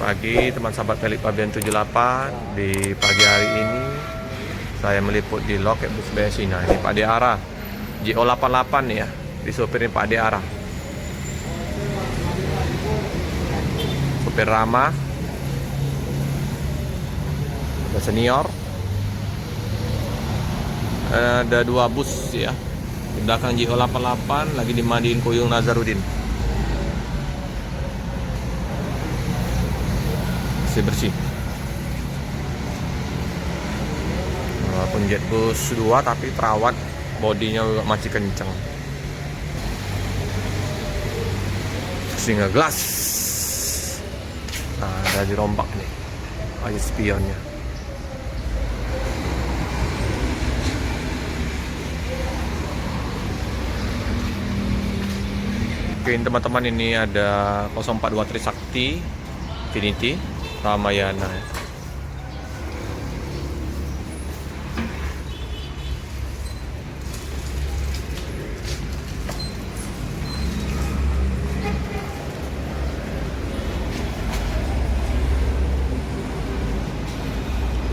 Pagi teman sahabat Pelik Pabean 78. Di pagi hari ini saya meliput di loket bus BSI. Nah ini Pak Deara JO88 nih ya, disupirin Pak Deara, supir ramah, ada senior. Ada 2 bus ya, di belakang JO88 lagi dimandiin Kuyung Nazarudin, bersih. Walaupun jet bus 2 tapi terawat, bodinya juga masih kenceng. Sehingga gelas. Nah, ada dirombak nih aja spionnya. Oke teman-teman, ini ada 042 Trisakti Infinity Ramayana ya.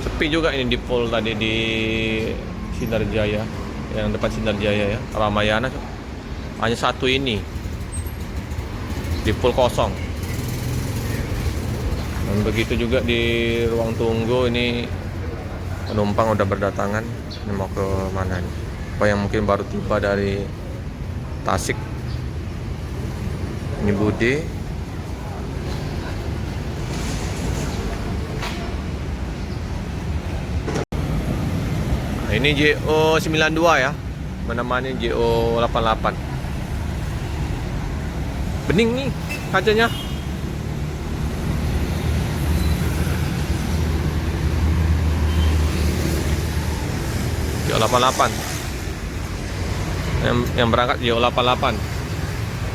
Sepi juga ini di pool tadi di Sinarjaya, yang depan Sinarjaya ya, Ramayana hanya satu ini di pool kosong. Dan begitu juga di ruang tunggu, ini penumpang udah berdatangan. Ini mau ke mana nih? Apa yang mungkin baru tiba dari Tasik. Ini Budi. Nah, ini JO92 ya, menemani JO88. Bening nih kacanya. JO88 yang berangkat JO88.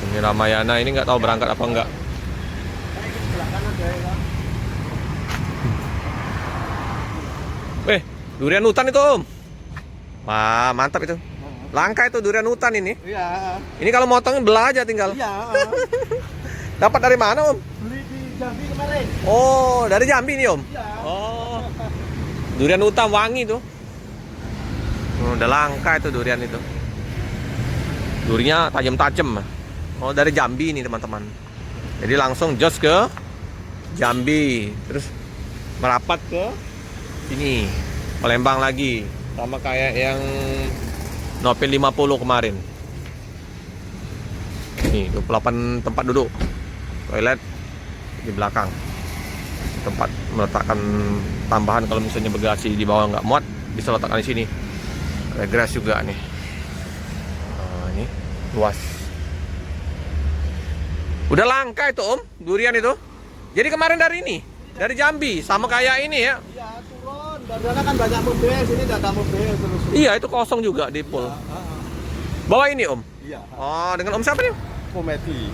Ini Ramayana, ini nggak tahu berangkat apa enggak. Durian hutan itu Om. Wah mantap itu. Langka itu durian hutan ini. Iya. Ini kalau motongnya belah aja tinggal. Iya. Dapat dari mana Om? Beli di Jambi kemarin. Oh dari Jambi nih Om. Iya. Oh durian hutan wangi tuh. Udah langka itu durian itu. Durinya tajam-tajam. Oh dari Jambi nih teman-teman. Jadi langsung jos ke Jambi, terus merapat ke sini Palembang lagi, sama kayak yang Nopel 50 kemarin. Nih 28 tempat duduk, toilet di belakang, tempat meletakkan tambahan kalau misalnya bagasi di bawah nggak muat, bisa letakkan di sini. Regres juga nih. Nah, ini luas. Udah langka itu Om, durian itu. Jadi kemarin dari ini, dari Jambi, sama kayak ini ya. Iya, turun. Dari kan banyak mobil, sini tidak ada mobil terus. Iya, itu kosong juga di pool. Bawa ini Om. Iya. Oh, dengan Om siapa nih? Komedi.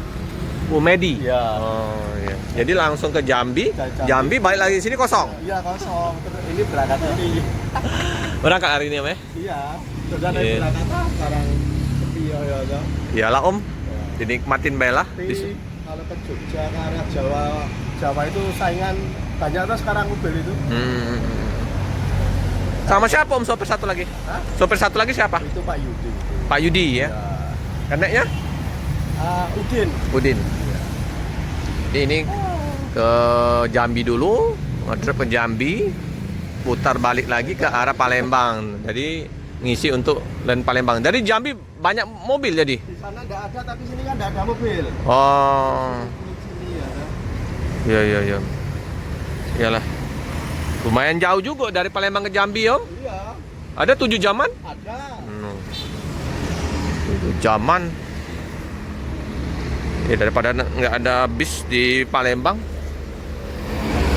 Medi. Iya. Oh, iya. Jadi langsung ke Jambi, Jambi. Jambi balik lagi sini kosong. Iya, kosong. Terus ini berangkat ini. Berangkat hari ini Om ya? Iya. Terus ada Iya. berangkat sekarang sepi ya. Iyalah Om. Dinikmatin bela. Tapi kalau ke Jogja ke arah Jawa itu saingan banyak tuh sekarang mobil itu. Sama siapa Om sopir satu lagi? Hah? Sopir satu lagi siapa? Itu Pak Yudi. Pak Yudi ya. Ya. Keneknya? Udin. Udin. Ini ke Jambi dulu, ngedrop ke Jambi, putar balik lagi ke arah Palembang. Jadi ngisi untuk land Palembang. Dari Jambi banyak mobil jadi. Di sana enggak ada, tapi sini kan enggak ada mobil. Oh. Sini ada. Iya. Iyalah. Lumayan jauh juga dari Palembang ke Jambi, Om. Iya, Ada 7 jaman? ada. 7 jaman. Ya daripada nggak ada bis di Palembang.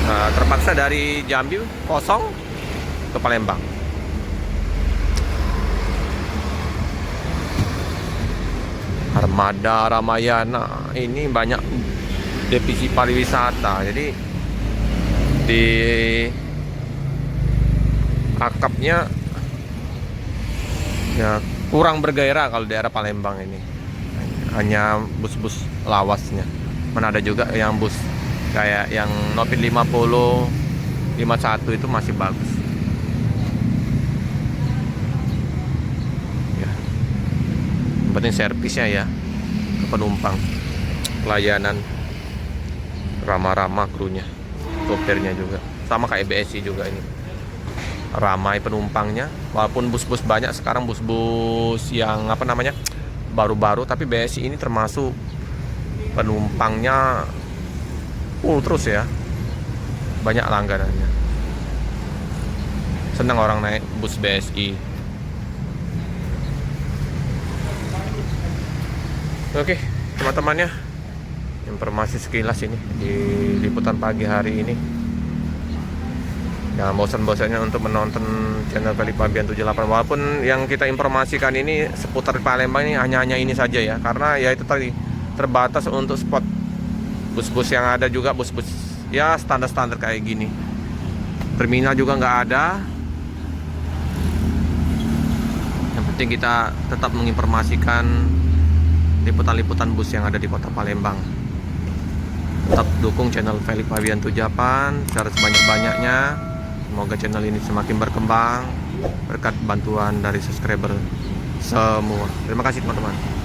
Nah, terpaksa dari Jambi kosong ke Palembang. Armada Ramayana ini banyak divisi pariwisata. Jadi di akapnya ya kurang bergairah kalau daerah Palembang ini. Hanya bus-bus lawasnya. Mana ada juga yang bus Kayak yang Novit 50, 51 itu masih bagus. Ya. Yang penting servisnya ya ke penumpang. Pelayanan ramah-ramah krunya, sopirnya juga. Sama kayak BSI juga ini. Ramai penumpangnya, walaupun bus-bus banyak sekarang, bus-bus yang apa namanya baru-baru, tapi BSI ini termasuk penumpangnya full terus ya, banyak langganannya. Senang orang naik bus BSI. Oke teman-teman ya, informasi sekilas ini di liputan pagi hari ini. Jangan bosan-bosannya untuk menonton channel Feli Fabian 78. Walaupun yang kita informasikan ini seputar Palembang ini hanya ini saja ya, karena ya itu tadi terbatas untuk spot. Bus-bus yang ada juga bus-bus ya standar-standar kayak gini. Terminal juga nggak ada. Yang penting kita tetap menginformasikan liputan-liputan bus yang ada di kota Palembang. Tetap dukung channel Feli Fabian 78 secara sebanyak-banyaknya. Semoga channel ini semakin berkembang berkat bantuan dari subscriber semua. Terima kasih teman-teman.